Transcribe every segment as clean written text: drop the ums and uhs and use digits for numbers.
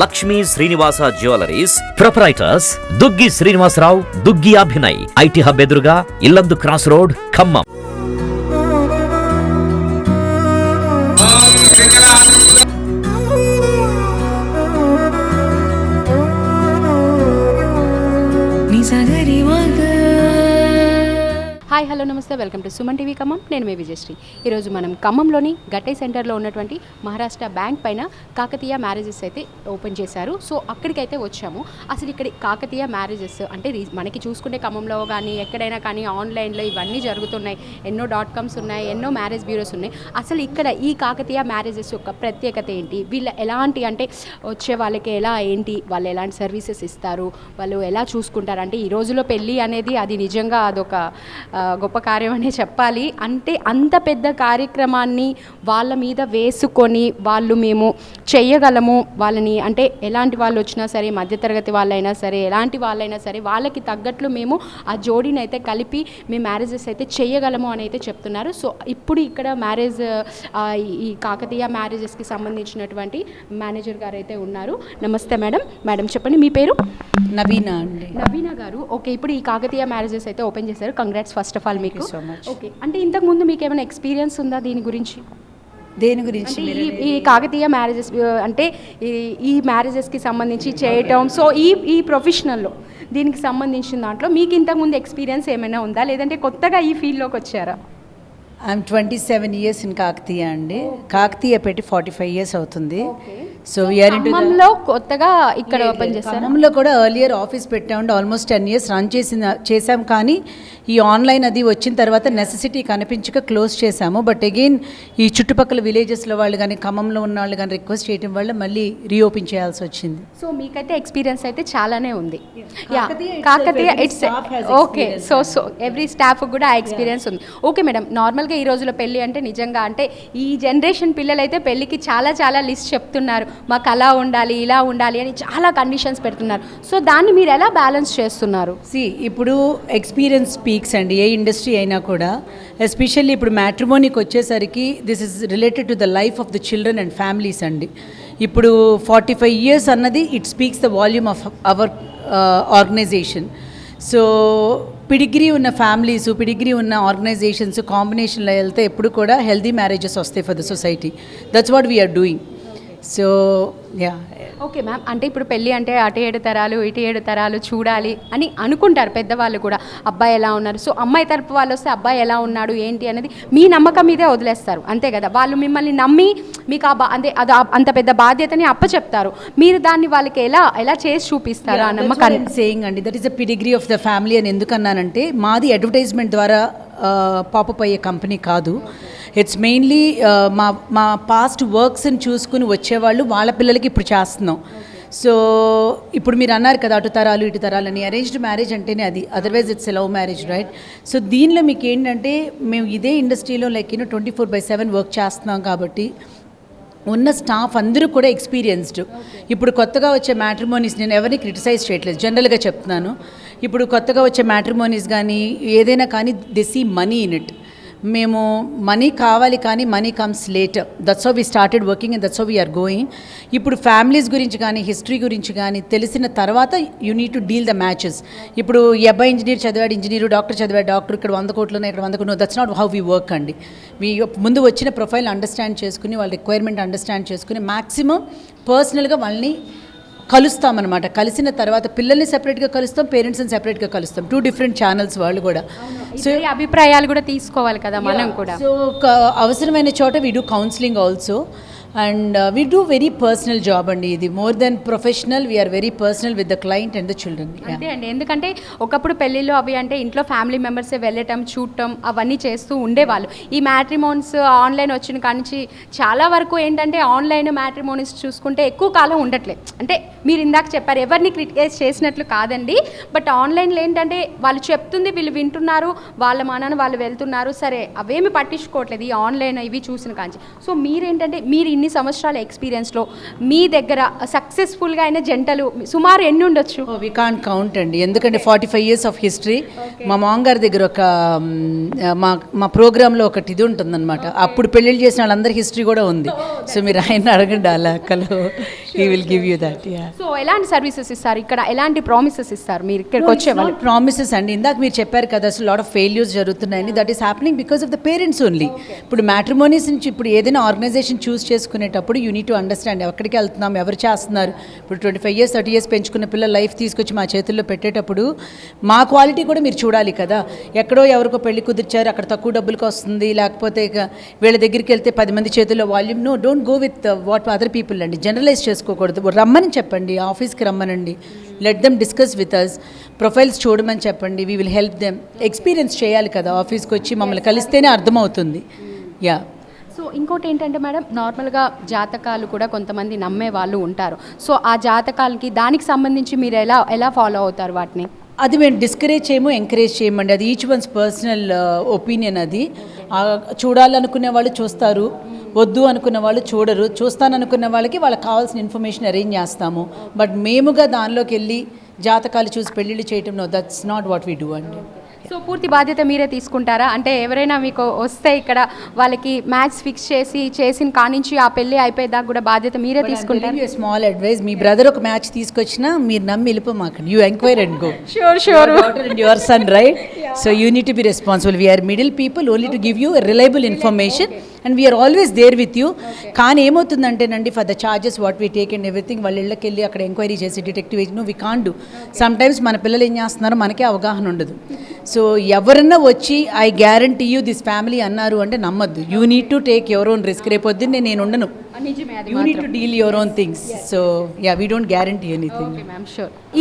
Lakshmi Srinivasa jewelleries proprietors Duggi Srinivasarao, Duggi Abhinay, IT hub ఎదురుగా Yellandu cross road, Khammam. Hi hello నమస్తే, welcome to Suman TV Khammam. నేను మే విజయశ్రీ. ఈరోజు మనం ఖమ్మంలోని గట్టే సెంటర్లో ఉన్నటువంటి మహారాష్ట్ర బ్యాంక్ పైన కాకతీయ మ్యారేజెస్ అయితే ఓపెన్ చేశారు. సో అక్కడికైతే వచ్చాము. అసలు ఇక్కడ కాకతీయ మ్యారేజెస్ అంటే మనకి చూసుకుంటే ఖమ్మంలో కానీ ఎక్కడైనా కానీ ఆన్లైన్లో ఇవన్నీ జరుగుతున్నాయి. ఎన్నో .coms ఉన్నాయి, ఎన్నో మ్యారేజ్ బ్యూరోస్ ఉన్నాయి. అసలు ఇక్కడ ఈ కాకతీయ మ్యారేజెస్ యొక్క ప్రత్యేకత ఏంటి, వీళ్ళు ఎలాంటి అంటే వచ్చే వాళ్ళకి ఎలా ఏంటి, వాళ్ళు ఎలాంటి సర్వీసెస్ ఇస్తారు, వాళ్ళు ఎలా చూసుకుంటారు, అంటే ఈ రోజులో పెళ్ళి అనేది అది నిజంగా అదొక గొప్ప కార్యం అనే చెప్పాలి. అంటే అంత పెద్ద కార్యక్రమాన్ని వాళ్ళ మీద వేసుకొని వాళ్ళు మేము చెయ్యగలము, వాళ్ళని అంటే ఎలాంటి వాళ్ళు వచ్చినా సరే, మధ్యతరగతి వాళ్ళైనా సరే, ఎలాంటి వాళ్ళైనా సరే వాళ్ళకి తగ్గట్లు మేము ఆ జోడీని అయితే కలిపి మేము మ్యారేజెస్ అయితే చెయ్యగలము అని అయితే చెప్తున్నారు. సో ఇప్పుడు ఇక్కడ మ్యారేజ్ ఈ కాకతీయ మ్యారేజెస్కి సంబంధించినటువంటి మేనేజర్ గారు అయితే ఉన్నారు. నమస్తే మేడం. మేడం చెప్పండి, మీ పేరు? నవీనా అండి. నవీనా గారు, ఓకే. ఇప్పుడు ఈ కాకతీయ మ్యారేజెస్ అయితే ఓపెన్ చేశారు. కంగ్రాట్స్ ఫస్ట్ ఆఫ్ ఆల్ మీకు. ఓకే, అంటే ఇంతకు ముందు మీకు ఏమైనా ఎక్స్పీరియన్స్ ఉందా దీని గురించి? దేని గురించి? ఈ కాకతీయ మ్యారేజెస్ అంటే ఈ మ్యారేజెస్కి సంబంధించి చేయటం, సో ఈ ప్రొఫెషనల్లో దీనికి సంబంధించిన దాంట్లో మీకు ఇంతకు ముందు ఎక్స్పీరియన్స్ ఏమైనా ఉందా, లేదంటే కొత్తగా ఈ ఫీల్డ్లోకి వచ్చారా? ఐఎమ్ 27 years ఇన్ కాకతీయ అండి. కాకతీయ పెట్టి 45 years అవుతుంది. సో వీఆర్ ఇంటూ ఖమ్మంలో కొత్తగా ఇక్కడ ఓపెన్ చేశారు. ఖమ్మంలో కూడా ఎర్లియర్ ఆఫీస్ పెట్టామండి. ఆల్మోస్ట్ 10 years రన్ చేసాం. కానీ ఈ ఆన్లైన్ అది వచ్చిన తర్వాత నెసెసిటీ కనిపించక క్లోజ్ చేశాము. బట్ అగైన్ ఈ చుట్టుపక్కల విలేజెస్లో వాళ్ళు కానీ ఖమ్మంలో ఉన్న వాళ్ళు కానీ రిక్వెస్ట్ చేయడం వల్ల మళ్ళీ రీఓపెన్ చేయాల్సి వచ్చింది. సో మీకైతే ఎక్స్పీరియన్స్ అయితే చాలానే ఉంది. Kakatiya it's okay. So every staff కూడా ఆ ఎక్స్పీరియన్స్ ఉంది. ఓకే మేడం, నార్మల్గా ఈ రోజులో పెళ్ళి అంటే నిజంగా అంటే ఈ జనరేషన్ పిల్లలు అయితే పెళ్ళికి చాలా లిస్ట్ చెప్తున్నారు. మాకు అలా ఉండాలి, ఇలా ఉండాలి అని చాలా కండిషన్స్ పెడుతున్నారు. సో దాన్ని మీరు ఎలా బ్యాలెన్స్ చేస్తున్నారు? ఇప్పుడు ఎక్స్పీరియన్స్ స్పీక్స్ అండి. ఏ ఇండస్ట్రీ అయినా కూడా, ఎస్పెషల్లీ ఇప్పుడు మ్యాట్రిమోనీకి వచ్చేసరికి this is related to the life of the children and families అండి. ఇప్పుడు 45 years అన్నది it speaks the volume of our organisation. So pedigree ఉన్న ఫ్యామిలీస్, పిడిగ్రీ ఉన్న ఆర్గనైజేషన్స్ కాంబినేషన్లో వెళ్తే ఎప్పుడు కూడా హెల్దీ మ్యారేజెస్ వస్తాయి for the society. That's what we are doing. So yeah, okay ma'am. అంటే ఇప్పుడు పెళ్ళి అంటే అటు 7 తరాలు ఇటు 7 తరాలు చూడాలి అని అనుకుంటారు పెద్దవాళ్ళు కూడా. అబ్బాయి ఎలా ఉన్నారు, సో అమ్మాయి తరపు వాళ్ళు వస్తే అబ్బాయి ఎలా ఉన్నాడు ఏంటి అనేది మీ నమ్మకం మీదే వదిలేస్తారు, అంతే కదా? వాళ్ళు మిమ్మల్ని నమ్మి మీకు అంత పెద్ద బాధ్యతని అప్పచెప్తారు. మీరు దాన్ని వాళ్ళకి ఎలా చేసి చూపిస్తారు ఆ నమ్మకాన్ని? సేయింగ్ అండి, that is the pedigree of the family అని ఎందుకన్నానంటే, మాది అడ్వర్టైజ్మెంట్ ద్వారా పాపప్ అయ్యే కంపెనీ కాదు. ఇట్స్ మెయిన్లీ మా పాస్ట్ వర్క్స్ని చూసుకుని వచ్చేవాళ్ళు వాళ్ళ పిల్లలకి ఇప్పుడు చేస్తున్నాం. సో ఇప్పుడు మీరు అన్నారు కదా అటు తరాలు ఇటు తరాలు అని. అరేంజ్డ్ మ్యారేజ్ అంటేనే అది, otherwise it's love marriage, right? So దీనిలో మీకు ఏంటంటే, మేము ఇదే ఇండస్ట్రీలో 24/7 వర్క్ చేస్తున్నాం కాబట్టి ఉన్న స్టాఫ్ అందరూ కూడా ఎక్స్పీరియన్స్డ్. ఇప్పుడు కొత్తగా వచ్చే మ్యాట్రిమోనీస్, నేను ఎవరిని క్రిటిసైజ్ చేయట్లేదు, జనరల్గా చెప్తున్నాను. ఇప్పుడు కొత్తగా వచ్చే మ్యాట్రిమోనీస్ కానీ ఏదైనా కానీ they see money in it. మేము మనీ కావాలి కానీ money comes later. That's how we started working and that's how we're going. ఇప్పుడు ఫ్యామిలీస్ గురించి కానీ హిస్టరీ గురించి కానీ తెలిసిన తర్వాత you need to deal the matches. ఇప్పుడు ఈ అబ్బాయి ఇంజనీర్ చదివాడు ఇంజనీరు, డాక్టర్ చదివాడు డాక్టర్, ఇక్కడ 100 కోట్లు ఉన్నాయి, ఇక్కడ 100 కోట్లు. That's not how we work అండి. ముందు వచ్చిన ప్రొఫైల్ అండర్స్టాండ్ చేసుకుని, వాళ్ళ రిక్వైర్మెంట్ అండర్స్టాండ్ చేసుకుని మ్యాక్సిమం పర్సనల్గా వాళ్ళని కలుస్తామన్నమాట. కలిసిన తర్వాత పిల్లల్ని సెపరేట్గా కలుస్తాం, పేరెంట్స్ని సెపరేట్గా కలుస్తాం. 2 different ఛానల్స్ వాళ్ళు కూడా. సో అభిప్రాయాలు కూడా తీసుకోవాలి కదా మనం కూడా. సో అవసరమైన చోట we do counselling also and we do very personal job అండి. ఇది more than professional, we're very personal with the client and the children. అంతే అండి, ఎందుకంటే ఒకప్పుడు పెళ్ళిళ్ళు అవి అంటే ఇంట్లో ఫ్యామిలీ మెంబర్సే వెళ్ళటం, చూడటం అవన్నీ చేస్తూ ఉండేవాళ్ళు. ఈ మ్యాట్రిమోన్స్ ఆన్లైన్ వచ్చిన కానించి చాలా వరకు ఏంటంటే ఆన్లైన్ మ్యాట్రిమోనీస్ చూసుకుంటే ఎక్కువ కాలం ఉండట్లేదు. అంటే మీరు ఇందాక చెప్పారు, ఎవరిని క్రిటిసైజ్ చేసినట్లు కాదండి, బట్ ఆన్లైన్లో ఏంటంటే వాళ్ళు చెప్తుంది వీళ్ళు వింటున్నారు, వాళ్ళ మానాన వాళ్ళు వెళ్తున్నారు, సరే అవేమి పట్టించుకోవట్లేదు ఈ ఆన్లైన్ ఇవి చూసిన కాంచి. సో మీరేంటంటే మీరు ఇన్ని సంవత్సరాల ఎక్స్పీరియన్స్లో మీ దగ్గర సక్సెస్ఫుల్గా అయిన జంటలు సుమారు ఎన్ని ఉండొచ్చు? వి కాంట్ కౌంట్ అండి, ఎందుకంటే 45 years ఆఫ్ హిస్టరీ. మా మామగారి దగ్గర ఒక మా ప్రోగ్రాంలో ఒకటి ఇది ఉంటుందన్నమాట. అప్పుడు పెళ్ళిళ్ళు చేసిన వాళ్ళందరి హిస్టరీ కూడా ఉంది. సో మీరు ఆయన అడగండి ఆ లెక్కలో. he will give you that. Yeah. So ఎలాంటి సర్వీసెస్ ఇస్తారు ఇక్కడ, ఎలాంటి ప్రామిసెస్ ఇస్తారు మీరు ఇక్కడికి వచ్చే వాళ్ళు? ప్రామిసెస్ అండి, ఇందాక మీరు చెప్పారు కదా అసలు లాట్ ఆఫ్ ఫెయిల్యూర్స్ జరుగుతున్నాయని. That is happening because of the parents only. ఇప్పుడు మ్యాట్రిమోనీస్ నుంచి ఇప్పుడు ఏదైనా ఆర్గనైజేషన్ చూస్ చేసుకునేటప్పుడు యూ నీడ్ టు అండర్స్టాండ్ ఎక్కడికి వెళ్తున్నాం, ఎవరు చేస్తున్నారు. ఇప్పుడు 25 years 30 years పెంచుకున్న పిల్లల లైఫ్ తీసుకొచ్చి మా చేతుల్లో పెట్టేటప్పుడు మా క్వాలిటీ కూడా మీరు చూడాలి కదా. ఎక్కడో ఎవరికో పెళ్లి కుదిర్చారు, అక్కడ తక్కువ డబ్బులకు వస్తుంది, లేకపోతే ఇక వీళ్ళ దగ్గరికి వెళ్తే 10 మంది చేతుల్లో volume. No, don't go with what other people అండి. జనరలైజ్ చేసుకోకూడదు. రమ్మని చెప్పండి, ఆఫీస్కి రమ్మనండి, let them discuss with us, profiles చూడమని చెప్పండి, we will help them. Experience చేయాలి కదా, ఆఫీస్కి వచ్చి మమ్మల్ని కలిస్తేనే అర్థమవుతుంది. యా. సో ఇంకోటి ఏంటంటే మేడం, నార్మల్గా జాతకాలు కూడా కొంతమంది నమ్మే వాళ్ళు ఉంటారు. సో ఆ జాతకాలకి దానికి సంబంధించి మీరు ఎలా ఫాలో అవుతారు వాటిని? అది మేము డిస్కరేజ్ చేయము, ఎంకరేజ్ చేయమండి. అది ఈచ్ వన్స్ పర్సనల్ ఒపీనియన్. అది చూడాలనుకునే వాళ్ళు చూస్తారు, వద్దు అనుకున్న వాళ్ళు చూడరు. చూస్తాననుకున్న వాళ్ళకి వాళ్ళకి కావాల్సిన ఇన్ఫర్మేషన్ అరేంజ్ చేస్తాము. బట్ మేముగా దానిలోకి వెళ్ళి జాతకాలు చూసి పెళ్ళిళ్ళు చేయటం, no, that's not what we do అండి. సో పూర్తి బాధ్యత మీరే తీసుకుంటారా? అంటే ఎవరైనా మీకు వస్తే ఇక్కడ వాళ్ళకి మ్యాచ్ ఫిక్స్ చేసిన కానించి ఆ పెళ్ళి అయిపోయేదాకా కూడా బాధ్యత మీరే తీసుకుంటారు? స్మాల్ అడ్వైస్, మీ బ్రదర్ ఒక మ్యాచ్ తీసుకొచ్చినా మీరు నమ్మి వెళ్ళిపోమాకండి. You enquire and go. Sure and your son, right? So you need to be responsible. We are middle people only to give you reliable information and we are always there with you. కానీ ఏమవుతుందంటేనండి, for the charges what we take and everything, వాళ్ళ ఇళ్ళకి వెళ్ళి అక్కడ enquiry చేసి detective age we can't do. Sometimes మన పిల్లలు ఏం చేస్తున్నారో మనకే అవగాహన ఉండదు. సో ఎవరన్నా వచ్చి I guarantee you this family అన్నారు అంటే నమ్మద్దు. You need to take your own risk. రేపొద్దున్నే నేను ఉండను. You need to deal your own things. So yeah, we don't guarantee anything.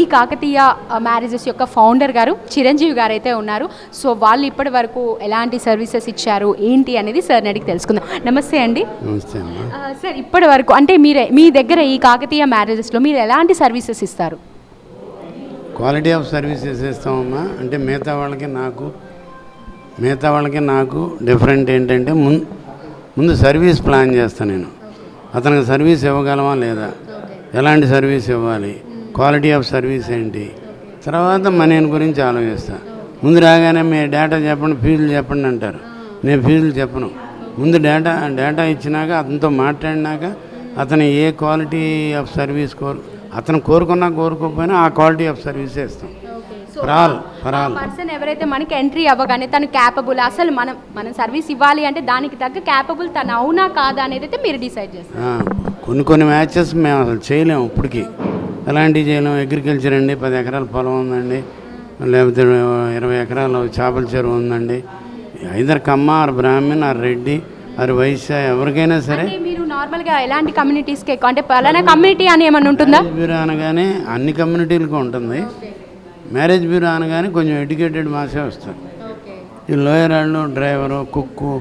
ఈ కాకతీయ మ్యారేజెస్ యొక్క ఫౌండర్ గారు చిరంజీవి గారు అయితే ఉన్నారు. సో వాళ్ళు ఇప్పటి వరకు ఎలాంటి సర్వీసెస్ ఇచ్చారు ఏంటి అనేది సార్ని అడిగి తెలుసుకుందాం. నమస్తే అండి. నమస్తే అమ్మా. సార్, ఇప్పటి వరకు అంటే మీ దగ్గర ఈ కాకతీయ మ్యారేజెస్లో మీరు ఎలాంటి సర్వీసెస్ ఇస్తారు? క్వాలిటీ ఆఫ్ సర్వీసెస్ ఇస్తామమ్మా. అంటే మిగతా వాళ్ళకి నాకు డిఫరెంట్ ఏంటంటే ముందు సర్వీస్ ప్లాన్ చేస్తాను నేను. అతనికి సర్వీస్ ఇవ్వగలమా లేదా, ఎలాంటి సర్వీస్ ఇవ్వాలి, క్వాలిటీ ఆఫ్ సర్వీస్ ఏంటి, తర్వాత మనీని గురించి ఆలోచిస్తాను. ముందు రాగానే మీ డేటా చెప్పండి, ఫీజులు చెప్పండి అంటారు. నేను ఫీజులు చెప్పను. ముందు డేటా ఇచ్చినాక అతనితో మాట్లాడినాక అతను ఏ క్వాలిటీ ఆఫ్ సర్వీస్ అతను కోరుకున్నా కోరుకోకపోయినా ఆ క్వాలిటీ ఆఫ్ సర్వీసే ఇస్తాం. పర్సన్ ఎవరైతే మనకి ఎంట్రీ అవ్వగానే తను క్యాపబుల్, అసలు మనం సర్వీస్ ఇవ్వాలి అంటే దానికి తగ్గ క్యాపబుల్ తను అవునా కాదా అనేది అయితే మీరు డిసైడ్ చేస్తారు. కొన్ని మ్యాచెస్ మేము అసలు చేయలేము ఇప్పటికీ. ఎలాంటివి చేయలేము. అగ్రికల్చర్ అండి, 10 ఎకరాల పొలం ఉందండి, లేకపోతే 20 ఎకరాల చేపల చెరువు ఉందండి. Either Kamma or Brahmin or Reddy or Vaishya, ఎవరికైనా సరే. మీరు నార్మల్గా ఎలాంటి కమ్యూనిటీస్కి అంటే పలానా కమ్యూనిటీ అని ఏమైనా ఉంటుందా? బ్యూరో అనగానే అన్ని కమ్యూనిటీలకు ఉంటుంది. మ్యారేజ్ బ్యూరో అనగానే కొంచెం ఎడ్యుకేటెడ్ మాసే వస్తారు. ఈ లోయర్ వాళ్ళు, డ్రైవరు, కుక్కు,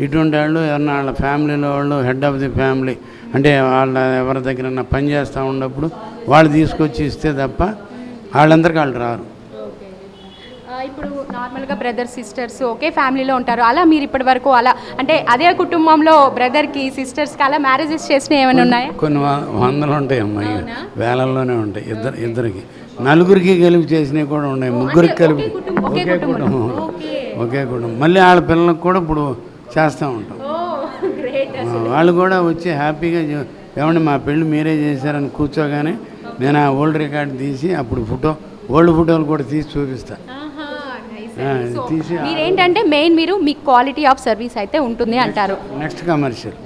ఇటువంటి వాళ్ళు ఎవరన్నా వాళ్ళ ఫ్యామిలీలో వాళ్ళు హెడ్ ఆఫ్ ది ఫ్యామిలీ అంటే వాళ్ళ ఎవరి దగ్గర పని చేస్తూ ఉన్నప్పుడు వాళ్ళు తీసుకొచ్చి ఇస్తే తప్ప వాళ్ళందరికీ వాళ్ళు రారు. ఇప్పుడు నార్మల్గా బ్రదర్ సిస్టర్స్ ఒకే ఫ్యామిలీలో ఉంటారు. అలా మీరు ఇప్పటి వరకు అలా అంటే అదే కుటుంబంలో బ్రదర్కి సిస్టర్స్కి అలా మ్యారేజెస్ చేసినవి ఏమైనా ఉన్నాయా? కొన్ని వందలు ఉంటాయి అమ్మాయి, వేలల్లోనే ఉంటాయి. ఇద్దరికి నలుగురికి కలిపి చేసినవి కూడా ఉన్నాయి, ముగ్గురికి కలిపి ఒకే కుటుంబం. మళ్ళీ వాళ్ళ పిల్లలకు కూడా ఇప్పుడు చేస్తూ ఉంటాం. వాళ్ళు కూడా వచ్చి హ్యాపీగా ఏమండి మా పెళ్ళి మీరే చేశారని కూర్చోగానే నేను ఆ ఓల్డ్ రికార్డు తీసి అప్పుడు ఓల్డ్ ఫోటోలు కూడా తీసి చూపిస్తాను. మీరేంటంటే main me quality of service అయితే ఉంటుంది అంటారు. Next commercial,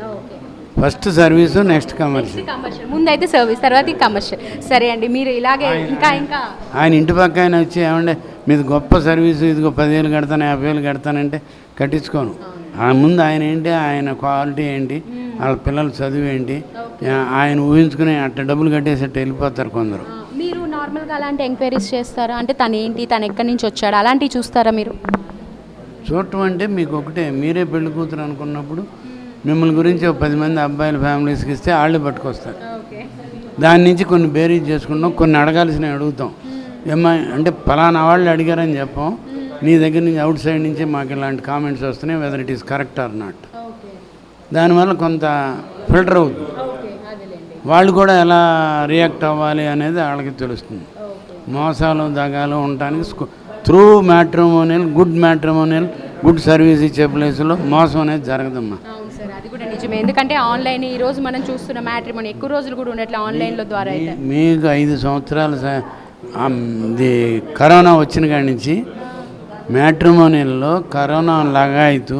first service, next commercial. ముందైతే సర్వీస్, తర్వాత కమర్షియల్. సరే అండి, మీరు ఇలాగే ఇంకా ఆయన ఇంటి పక్క ఆయన వచ్చి ఏమంటే మీది గొప్ప సర్వీసు, ఇదిగో 10,000 కడతాను 50,000 కడతానంటే కట్టించుకోను. ముందు ఆయన ఏంటి, ఆయన క్వాలిటీ ఏంటి, వాళ్ళ పిల్లల చదువు ఏంటి, ఆయన ఊహించుకుని అట్ట డబ్బులు కట్టేసేట్టు వెళ్ళిపోతారు కొందరు. మీరు నార్మల్గా అలాంటి ఎంక్వైరీస్ చేస్తారా? అంటే తను ఏంటి, తను ఎక్కడి నుంచి వచ్చాడు అలాంటివి చూస్తారా మీరు? చూడటం అంటే మీకు ఒకటే, మీరే పెళ్లి కూతురు అనుకున్నప్పుడు మిమ్మల్ని గురించి 10 మంది అబ్బాయిల ఫ్యామిలీస్కి ఇస్తే వాళ్ళే పట్టుకొస్తారు. దాని నుంచి కొన్ని బేరీజ్ చేసుకుంటాం, కొన్ని అడగాల్సినవి అడుగుతాం. ఏమా అంటే ఫలానా వాళ్ళు అడిగారని చెప్పాం, నీ దగ్గర నుంచి అవుట్ సైడ్ నుంచి మాకు ఇలాంటి కామెంట్స్ వస్తున్నాయి, whether it is correct or not. దానివల్ల కొంత ఫిల్టర్ అవుతుంది. వాళ్ళు కూడా ఎలా రియాక్ట్ అవ్వాలి అనేది వాళ్ళకి తెలుస్తుంది. మోసాలు దగాలు ఉండటానికి త్రూ మ్యాట్రిమోనియల్, గుడ్ సర్వీస్ ఇచ్చే ప్లేస్లో మోసం అనేది జరగదమ్మా. అది కూడా నిజమే, ఎందుకంటే ఆన్లైన్ ఈ రోజు మనం చూస్తున్న మ్యాట్రిమోనీ ఎక్కువ రోజులు కూడా ఉండట్లే ఆన్లైన్లో ద్వారా అయితే. మీకు 5 సంవత్సరాలు ఇది కరోనా వచ్చిన కాడి నుంచి మ్యాట్రిమోనీల్లో కరోనా లగాయితూ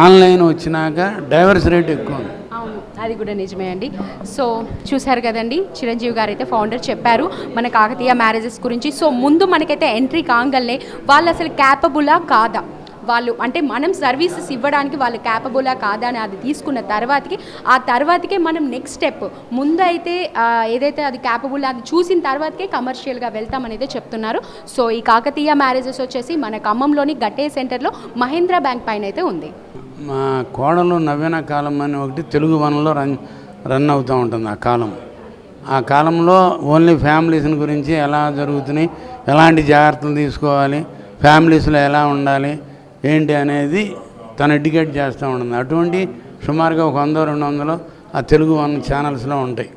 ఆన్లైన్ వచ్చినాక డైవర్స్ రేట్ ఎక్కువ ఉంది. అవును, అది కూడా నిజమే అండి. సో చూశారు కదండి, చిరంజీవి గారు అయితే ఫౌండర్ చెప్పారు మన కాకతీయ మ్యారేజెస్ గురించి. సో ముందు మనకైతే ఎంట్రీ కాగానే వాళ్ళు అసలు క్యాపబులా కాదా, వాళ్ళు అంటే మనం సర్వీసెస్ ఇవ్వడానికి వాళ్ళు క్యాపబులా కాదా అని అది తీసుకున్న తర్వాతకే మనం నెక్స్ట్ స్టెప్ ముందు అయితే ఏదైతే అది క్యాపబుల్ అది చూసిన తర్వాతకే కమర్షియల్గా వెళ్తామని అయితే చెప్తున్నారు. సో ఈ కాకతీయ మ్యారేజెస్ వచ్చేసి మన ఖమ్మంలోని గట్టే సెంటర్లో మహేంద్ర బ్యాంక్ పైన అయితే ఉంది. మా కోడలు నవీన కాలం అని ఒకటి తెలుగు వనంలో రన్ అవుతూ ఉంటుంది. ఆ కాలంలో ఓన్లీ ఫ్యామిలీస్ని గురించి ఎలా జరుగుతున్నాయి, ఎలాంటి జాగ్రత్తలు తీసుకోవాలి, ఫ్యామిలీస్లో ఎలా ఉండాలి ఏంటి అనేది తను ఎడ్యుకేట్ చేస్తూ ఉంటుంది. అటువంటి సుమారుగా ఒక 100-200 ఆ తెలుగు వన్ ఛానల్స్లో ఉంటాయి.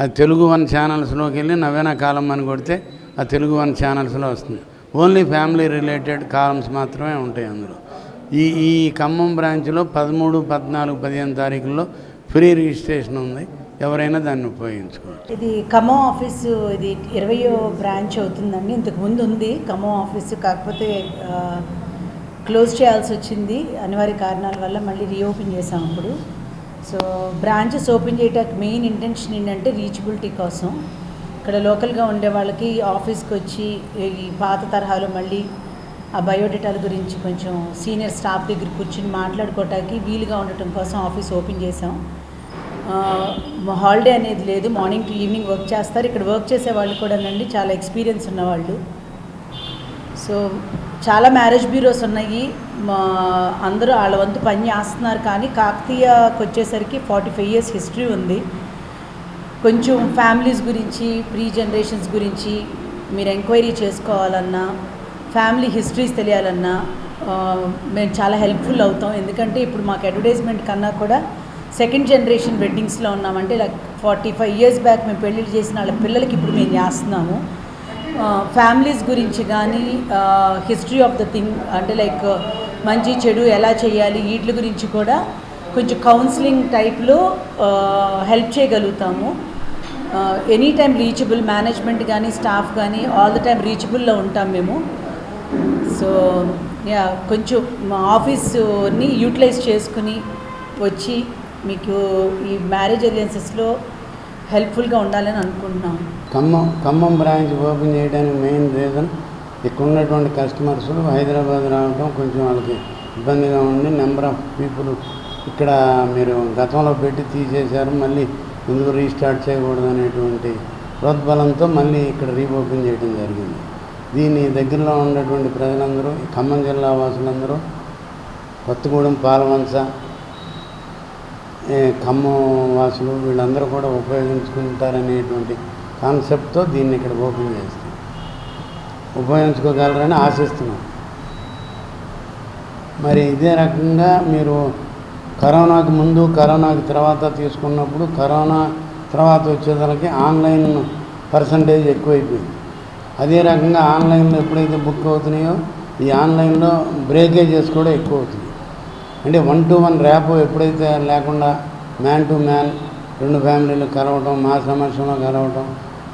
ఆ తెలుగు వన్ ఛానల్స్లోకి వెళ్ళి నవీన కాలం అని కొడితే ఆ తెలుగు వన్ ఛానల్స్లో వస్తుంది. ఓన్లీ ఫ్యామిలీ రిలేటెడ్ కాలమ్స్ మాత్రమే ఉంటాయి అందులో. ఈ ఖమ్మం బ్రాంచ్లో 13, 14, 15 తారీఖుల్లో ఫ్రీ రిజిస్ట్రేషన్ ఉంది, ఎవరైనా దాన్ని ఉపయోగించుకోవచ్చు. ఇది ఖమ్మం ఆఫీసు, ఇది 20వ బ్రాంచ్ అవుతుందండి. ఇంతకు ముందు ఉంది ఖమ్మం ఆఫీసు, కాకపోతే క్లోజ్ చేయాల్సి వచ్చింది అనివార్య కారణాల వల్ల. మళ్ళీ రీఓపెన్ చేసాం అప్పుడు. సో బ్రాంచెస్ ఓపెన్ చేయడానికి మెయిన్ ఇంటెన్షన్ ఏంటంటే రీచబిలిటీ కోసం. ఇక్కడ లోకల్గా ఉండే వాళ్ళకి ఆఫీస్కి వచ్చి ఈ పాత తరహాలో మళ్ళీ ఆ బయోడేటాల గురించి కొంచెం సీనియర్ స్టాఫ్ దగ్గర కూర్చుని మాట్లాడుకోవటానికి వీలుగా ఉండటం కోసం ఆఫీస్ ఓపెన్ చేసాం. హాలిడే అనేది లేదు, మార్నింగ్ టు ఈవినింగ్ వర్క్ చేస్తారు. ఇక్కడ వర్క్ చేసే వాళ్ళు కూడానండి చాలా ఎక్స్పీరియన్స్ ఉన్నవాళ్ళు. సో చాలా మ్యారేజ్ బ్యూరోస్ ఉన్నాయి, అందరూ వాళ్ళ వంతు పని చేస్తున్నారు. కానీ కాకతీయకి వచ్చేసరికి 45 years హిస్టరీ ఉంది. కొంచెం ఫ్యామిలీస్ గురించి, ప్రీ జనరేషన్స్ గురించి మీరు ఎంక్వైరీ చేసుకోవాలన్నా, ఫ్యామిలీ హిస్టరీస్ తెలియాలన్నా మేము చాలా హెల్ప్ఫుల్ అవుతాం. ఎందుకంటే ఇప్పుడు మాకు అడ్వర్టైజ్మెంట్ కన్నా కూడా సెకండ్ జనరేషన్ వెడ్డింగ్స్లో ఉన్నామంటే లైక్ 45 years బ్యాక్ మేము పెళ్ళిళ్ళు చేసిన వాళ్ళ పిల్లలకి ఇప్పుడు మేము చేస్తున్నాము. ఫ్యామిలీస్ గురించి కానీ హిస్టరీ ఆఫ్ ద థింగ్ అంటే లైక్ మంచి చెడు ఎలా చేయాలి వీటి గురించి కూడా కొంచెం కౌన్సిలింగ్ టైప్లో హెల్ప్ చేయగలుగుతాము. ఎనీ టైం రీచబుల్, మేనేజ్మెంట్ కానీ స్టాఫ్ కానీ ఆల్ ద టైం రీచబుల్లో ఉంటాం మేము. సో కొంచెం మా ఆఫీస్ని యూటిలైజ్ చేసుకుని వచ్చి మీకు ఈ మ్యారేజ్ ఏజెన్సీస్లో హెల్ప్ఫుల్గా ఉండాలని అనుకుంటున్నాం. ఖమ్మం బ్రాంచ్ ఓపెన్ చేయడానికి మెయిన్ రీజన్ ఇక్కడ ఉన్నటువంటి కస్టమర్స్ హైదరాబాద్ రావడం కొంచెం వాళ్ళకి ఇబ్బందిగా ఉండి నెంబర్ ఆఫ్ పీపుల్ ఇక్కడ మీరు గతంలో పెట్టి తీసేశారు, మళ్ళీ ఎందుకు రీస్టార్ట్ చేయకూడదు అనేటువంటి ప్రోద్బలంతో మళ్ళీ ఇక్కడ రీఓపెన్ చేయడం జరిగింది. దీని దగ్గరలో ఉన్నటువంటి ప్రజలందరూ, ఖమ్మం జిల్లా వాసులందరూ కొత్తగూడెం, పాలవంచ, ఖమ్మం వాసులు వీళ్ళందరూ కూడా ఉపయోగించుకుంటారనేటువంటి కాన్సెప్ట్తో దీన్ని ఇక్కడ ఓపెన్ చేస్తాం. ఉపయోగించుకోగలరని ఆశిస్తున్నాం. మరి ఇదే రకంగా మీరు కరోనాకు ముందు, కరోనాకి తర్వాత తీసుకున్నప్పుడు కరోనా తర్వాత వచ్చేసరికి ఆన్లైన్ పర్సంటేజ్ ఎక్కువైపోయింది. అదే రకంగా ఆన్లైన్లో ఎప్పుడైతే బుక్ అవుతున్నాయో ఈ ఆన్లైన్లో బ్రేకేజెస్ కూడా ఎక్కువ అవుతుంది. అంటే 1-to-1 ర్యాపో ఎప్పుడైతే లేకుండా మ్యాన్ టు మ్యాన్ 2 ఫ్యామిలీలు కలవటం, మా సమస్యలో కలవటం,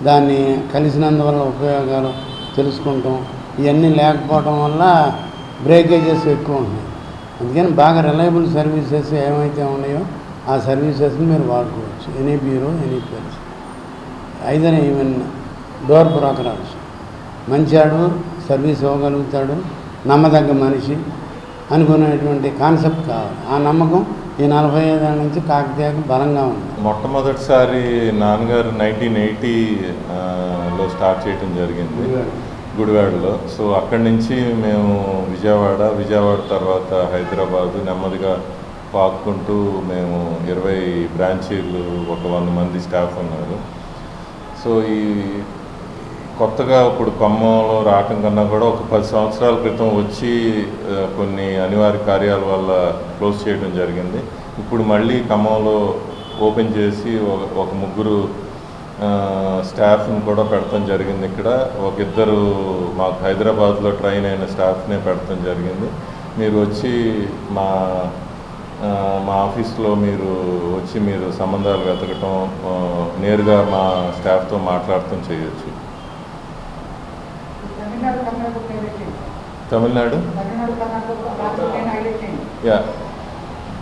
దాన్ని కలిసినందువల్ల ఉపయోగాలు తెలుసుకుంటాం, ఇవన్నీ లేకపోవటం వల్ల బ్రేకేజెస్ ఎక్కువ ఉన్నాయి. అందుకని బాగా రిలయబుల్ సర్వీసెస్ ఏమైతే ఉన్నాయో ఆ సర్వీసెస్ని మీరు వాడుకోవచ్చు. Any bureau, any place, either even door బ్రోకరాల్స్. మంచివాడు, సర్వీస్ ఇవ్వగలుగుతాడు, నమ్మదగ్గ మనిషి అనుకునేటువంటి కాన్సెప్ట్ కావాలి. ఆ నమ్మకం ఈ 45 ఏళ్ళ నుంచి కాకతీయకు బలంగా ఉంది. మొట్టమొదటిసారి నాన్నగారు 1980లో స్టార్ట్ చేయడం జరిగింది గుడివాడలో. సో అక్కడి నుంచి మేము విజయవాడ తర్వాత హైదరాబాదు నెమ్మదిగా పాక్కుంటూ మేము 20 బ్రాంచీలు, ఒక 100 మంది స్టాఫ్ ఉన్నారు. సో ఈ కొత్తగా ఇప్పుడు ఖమ్మంలో రావటం కన్నా కూడా ఒక 10 సంవత్సరాల క్రితం వచ్చి కొన్ని అనివార్య కార్యాల వల్ల క్లోజ్ చేయడం జరిగింది. ఇప్పుడు మళ్ళీ ఖమ్మంలో ఓపెన్ చేసి ఒక 3 స్టాఫ్ని కూడా పెడతాం జరిగింది. ఇక్కడ ఒక 2 మాకు హైదరాబాద్లో ట్రైన్ అయిన స్టాఫ్నే పెడతాం జరిగింది. మీరు వచ్చి మా మా ఆఫీస్లో మీరు వచ్చి మీరు సంబంధాలు వెతకటం, నేరుగా మా స్టాఫ్తో మాట్లాడటం చేయొచ్చు. తమిళనాడు యా,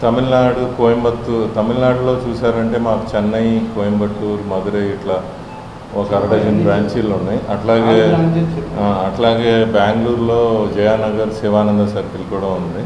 తమిళనాడు కోయంబత్తూర్. తమిళనాడులో చూసారంటే మాకు చెన్నై, కోయంబత్తూర్, మదురై ఇట్లా ఒక 12 బ్రాంచీలు ఉన్నాయి. అట్లాగే బెంగళూరులో జయానగర్, శివానంద సర్కిల్ కూడా ఉంది.